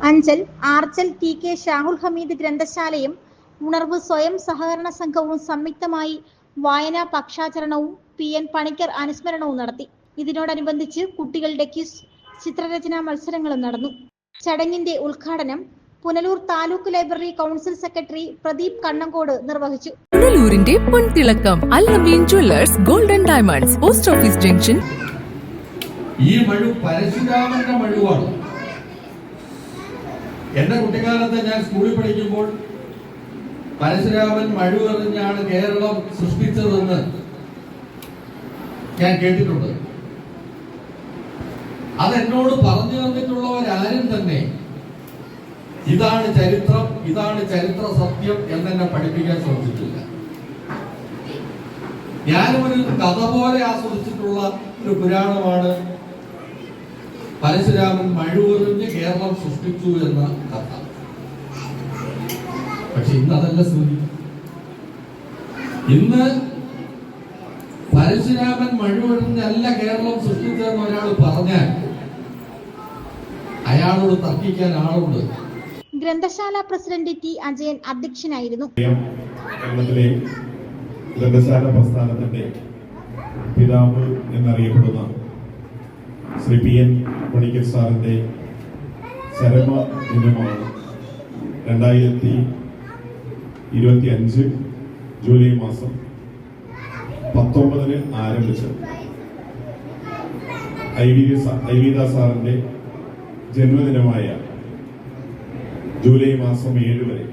Anchal, Archal T K Shahul Hameed ഗ്രന്ഥശാലയും ഉണർവ് സ്വയം സഹകരണ സംഘവും സംയുക്തമായി വായനാ പക്ഷാചരണവും പി.എൻ. പണിക്കർ അനുസ്മരണവും നടത്തി. ഇതിനോടനുബന്ധിച്ച് കുട്ടികളുടെ ക്വിസ്, ചിത്രരചനാ മത്സരങ്ങളും നടന്നു. ചടങ്ങിന്റെ ഉദ്ഘാടനം Punalur taluk library council secretary Pradeep Kannankode നിർവഹിച്ചു. പുനലൂരിന്റെ പൊൻതിളക്കം Al Ameen jewellers golden diamonds, post office junction. ഈ മഴു പരശുരാമന്റെ മഴുവാണ്. എന്റെ കുട്ടിക്കാലത്ത് ഞാൻ സ്കൂളിൽ പഠിക്കുമ്പോൾ പരശുരാമൻ മഴു എറിഞ്ഞാണ് കേരളം സൃഷ്ടിച്ചതെന്ന് ഞാൻ കേട്ടിട്ടുണ്ട്. അതെന്നോട് പറഞ്ഞു തന്നിട്ടുള്ളവരാരും തന്നെ ഇതാണ് ചരിത്രം, ഇതാണ് ചരിത്ര സത്യം എന്നെ പഠിപ്പിക്കാൻ ശ്രമിച്ചിട്ടില്ല. ഞാനും ഒരു കഥ പോലെ ആസ്വദിച്ചിട്ടുള്ള ഒരു പുരാണമാണ് പരശുരാമൻ മഴുവെറിഞ്ഞ് കേരളം സൃഷ്ടിച്ചു എന്ന കഥ. പക്ഷെ ഇന്ന് അതല്ല സ്ഥിതി. ഇന്ന് പരശുരാമൻ മഴുവെറിഞ്ഞല്ല കേരളം സൃഷ്ടിച്ചതെന്ന് ഒരാൾ പറഞ്ഞാൽ അയാളോട് തർക്കിക്കാൻ ആളുണ്ട്. ഗ്രന്ഥശാല പ്രസിഡന്റ് ടി അജയൻ അധ്യക്ഷനായിരുന്നു. കേരളത്തിലെ ഗ്രന്ഥശാല പ്രസ്ഥാനത്തിന്റെ പിതാവ് എന്നറിയപ്പെടുന്ന ശ്രീ പി.എൻ. പണിക്കർ സാറിന്റെ ചരമ ദിനമാണ് 2025 ജൂലൈ മാസം 19 ആരംഭിച്ചത്. ഐവിദ സാറിന്റെ ജന്മദിനമായ ജൂലൈ മാസം 7 വരെ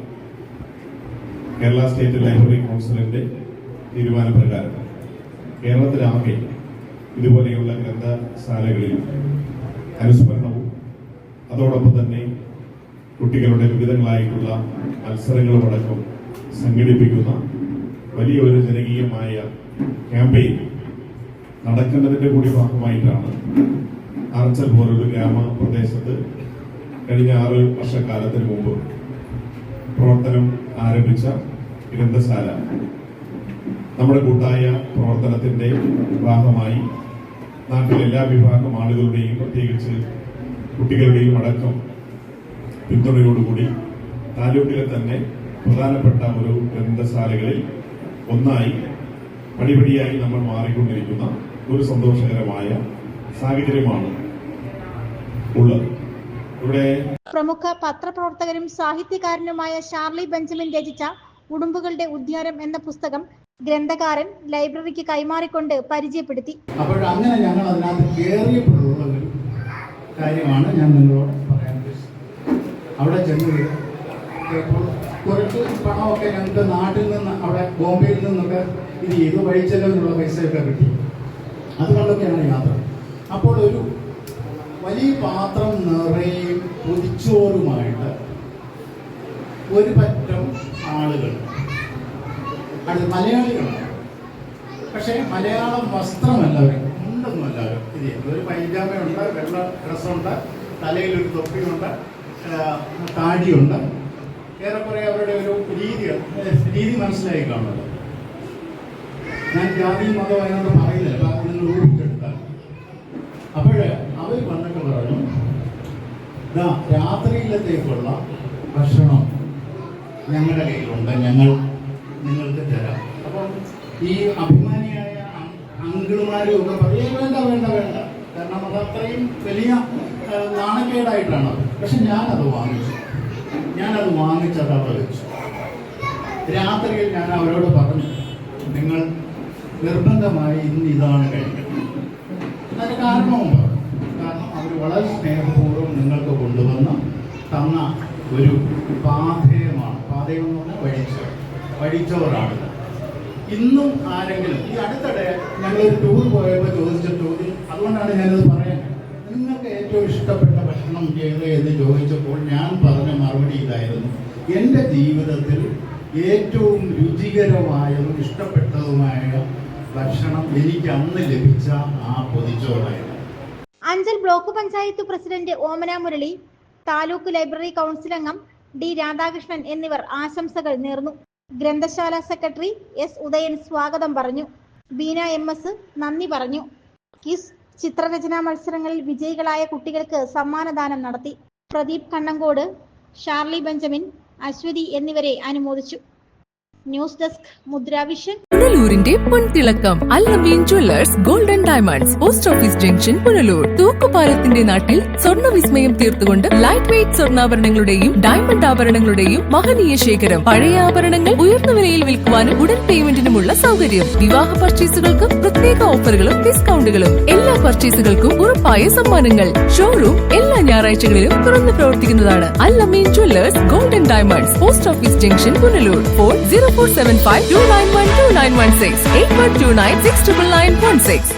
കേരള സ്റ്റേറ്റ് ലൈബ്രറി കൗൺസിലിന്റെ തീരുമാനപ്രകാരം കേരളത്തിലാകെ ഇതുപോലെയുള്ള ഗ്രന്ഥശാലകളിൽ അനുസ്മരണവും അതോടൊപ്പം തന്നെ കുട്ടികളുടെ വിവിധങ്ങളായിട്ടുള്ള മത്സരങ്ങളുമടക്കം സംഘടിപ്പിക്കുന്ന വലിയൊരു ജനകീയമായ ക്യാമ്പയിൻ നടക്കുന്നതിന്റെ കൂടി ഭാഗമായിട്ടാണ് ആർച്ചൽ പോലൊരു ഗ്രാമപ്രദേശത്ത് കഴിഞ്ഞ 6 വർഷക്കാലത്തിന് മുമ്പ് പ്രവർത്തനം ആരംഭിച്ച ഗ്രന്ഥശാല നമ്മുടെ കൂട്ടായ പ്രവർത്തനത്തിന്റെ ഭാഗമായി നാട്ടിലെ എല്ലാ വിഭാഗം ആളുകളുടെയും പ്രത്യേകിച്ച് കുട്ടികളുടെയും അടക്കം പിന്തുണയോടുകൂടി താലൂക്കിലെ തന്നെ പ്രധാനപ്പെട്ട ഒരു ഗ്രന്ഥശാലകളിൽ ഒന്നായി പടിപടിയായി നമ്മൾ മാറിക്കൊണ്ടിരിക്കുന്ന ഒരു സന്തോഷകരമായ സാഹചര്യമാണ് ഉള്ളത്. ഇവിടെ പ്രമുഖ പത്രപ്രവർത്തകരും സാഹിത്യകാരനുമായ ഷാർലി ബെഞ്ചമിൻ രചിച്ച ഉടുമ്പുകളുടെ ഉദ്യാനം എന്ന പുസ്തകം ഗ്രന്ഥകാരൻ ലൈബ്രറിക്ക് കൈമാറിക്കൊണ്ട് പരിചയപ്പെടുത്തി. അപ്പോൾ അങ്ങനെ ഞങ്ങൾ അതിനകത്ത് കയറിയപ്പോഴുള്ള ഒരു കാര്യമാണ് ഞാൻ നിങ്ങളോട് പറയാൻ ഉദ്ദേശിച്ചത്. അവിടെ ചെന്ന് കുറച്ച് പണമൊക്കെ ഞങ്ങൾക്ക് നാട്ടിൽ നിന്ന് അവിടെ ബോംബെയിൽ നിന്നൊക്കെ ഇത് ചെയ്ത് വഴിച്ചെലവിനുള്ള പൈസയൊക്കെ കിട്ടി. അതുകൊണ്ടൊക്കെയാണ് യാത്ര. അപ്പോൾ ഒരു വലിയ പാത്രം നിറയെ പൊതിച്ചോറുമായിട്ട് ഒരു പറ്റം ആളുകൾ, അത് മലയാളികളാണ്. പക്ഷേ മലയാളം വസ്ത്രമല്ലവരും, മുണ്ടൊന്നുമല്ലവരും. ഇത് ഒരു പൈജാമയുണ്ട്, വെള്ള ഡ്രസ്സുണ്ട്, തലയിലൊരു തൊപ്പിയുണ്ട്, താടിയുണ്ട്. ഏറെക്കുറെ അവരുടെ ഒരു രീതി മനസ്സിലായി കാണുമല്ലോ. ഞാൻ ജാതി മതം അതിനോട് പറയുന്നില്ല, നിങ്ങൾ ഊഹിച്ചെടുത്താൽ. അപ്പോൾ അവർ വന്നിട്ട് പറഞ്ഞു, രാത്രിയിലത്തേക്കുള്ള ഭക്ഷണം ഞങ്ങളുടെ കയ്യിലുണ്ട്, ഞങ്ങൾ നിങ്ങൾക്ക് തരാം. അപ്പം ഈ അഭിമാനിയായ അങ്കിളുമാരും ഒക്കെ പറയും വേണ്ട വേണ്ട വേണ്ട, കാരണം അത് അത്രയും വലിയ നാണക്കേടായിട്ടാണ്. പക്ഷെ ഞാനത് വാങ്ങിച്ചത് അവിടെ വെച്ചു. രാത്രിയിൽ ഞാൻ അവരോട് പറഞ്ഞു, നിങ്ങൾ നിർബന്ധമായി ഇന്ന് ഇതാണ് കഴിക്കുന്നത്. അതിന് കാരണവും പറഞ്ഞു. കാരണം അവർ വളരെ സ്നേഹപൂർവ്വം നിങ്ങൾക്ക് കൊണ്ടുവന്ന് തന്ന ഒരു പാഥേയമാണ്. പാഥേയം എന്ന് പറഞ്ഞാൽ വഴിച്ചോറാണ്. ഇന്നും ആരെങ്കിലും ഈ അടുത്തിടെ ഞങ്ങളൊരു ടൂർ പോയപ്പോൾ ചോദിച്ച ചോദ്യം, അതുകൊണ്ടാണ് ഞാനത് പറയാൻ, നിങ്ങൾക്ക് ഏറ്റവും ഇഷ്ടപ്പെട്ട ഭക്ഷണം ഏത് എന്ന് ചോദിച്ചപ്പോൾ ഞാൻ പറഞ്ഞ മറുപടി ഇതായിരുന്നു, എൻ്റെ ജീവിതത്തിൽ ഏറ്റവും രുചികരമായതും ഇഷ്ടപ്പെട്ടതുമായ ഭക്ഷണം എനിക്ക് അന്ന് ലഭിച്ച ആ പൊതിച്ചോറായിരുന്നു. അഞ്ചൽ ബ്ലോക്ക് പഞ്ചായത്ത് പ്രസിഡന്റ് ഓമന മുരളി, താലൂക്ക് ലൈബ്രറി കൗൺസിൽ അംഗം ഡി രാധാകൃഷ്ണൻ എന്നിവർ ആശംസകൾ നേർന്നു. ഗ്രന്ഥശാല സെക്രട്ടറി എസ് ഉദയൻ സ്വാഗതം പറഞ്ഞു. ബീന എം.എസ്. നന്ദി പറഞ്ഞു. ക്വിസ്, ചിത്രരചനാ മത്സരങ്ങളിൽ വിജയികളായ കുട്ടികൾക്ക് സമ്മാനദാനം നടത്തി. പ്രദീപ് കണ്ണങ്കോട്, ഷാർലി ബെഞ്ചമിൻ, അശ്വതി എന്നിവരെ അനുമോദിച്ചു. News desk Mudra Vision. പുനലൂരിന്റെ പൊൻതിളക്കം Al Ameen jewellers golden diamonds, post office junction, Punalur. തൂക്കുപാലത്തിന്റെ നാട്ടിൽ സ്വർണ്ണ വിസ്മയം തീർത്തുകൊണ്ട് ലൈറ്റ് വെയ്റ്റ് സ്വർണ്ണാഭരണങ്ങളുടെയും ഡയമണ്ട് ആഭരണങ്ങളുടെയും മഹനീയ ശേഖരം. പഴയ ആഭരണങ്ങൾ ഉയർന്ന വിലയിൽ വിൽക്കുവാനും ഉടൻ പേയ്മെന്റിനുമുള്ള സൗകര്യം. വിവാഹ പർച്ചേസുകൾക്ക് പ്രത്യേക ഓഫറുകളും ഡിസ്കൗണ്ടുകളും. എല്ലാ പർച്ചേസുകൾക്കും ഉറപ്പായ സമ്മാനങ്ങൾ. ഷോറൂം എല്ലാ ഞായറാഴ്ചകളിലും തുറന്നു പ്രവർത്തിക്കുന്നതാണ്. Al Ameen jewellers golden diamonds, post office junction, Punalur. Phone 0475 291 2916 8129 69916.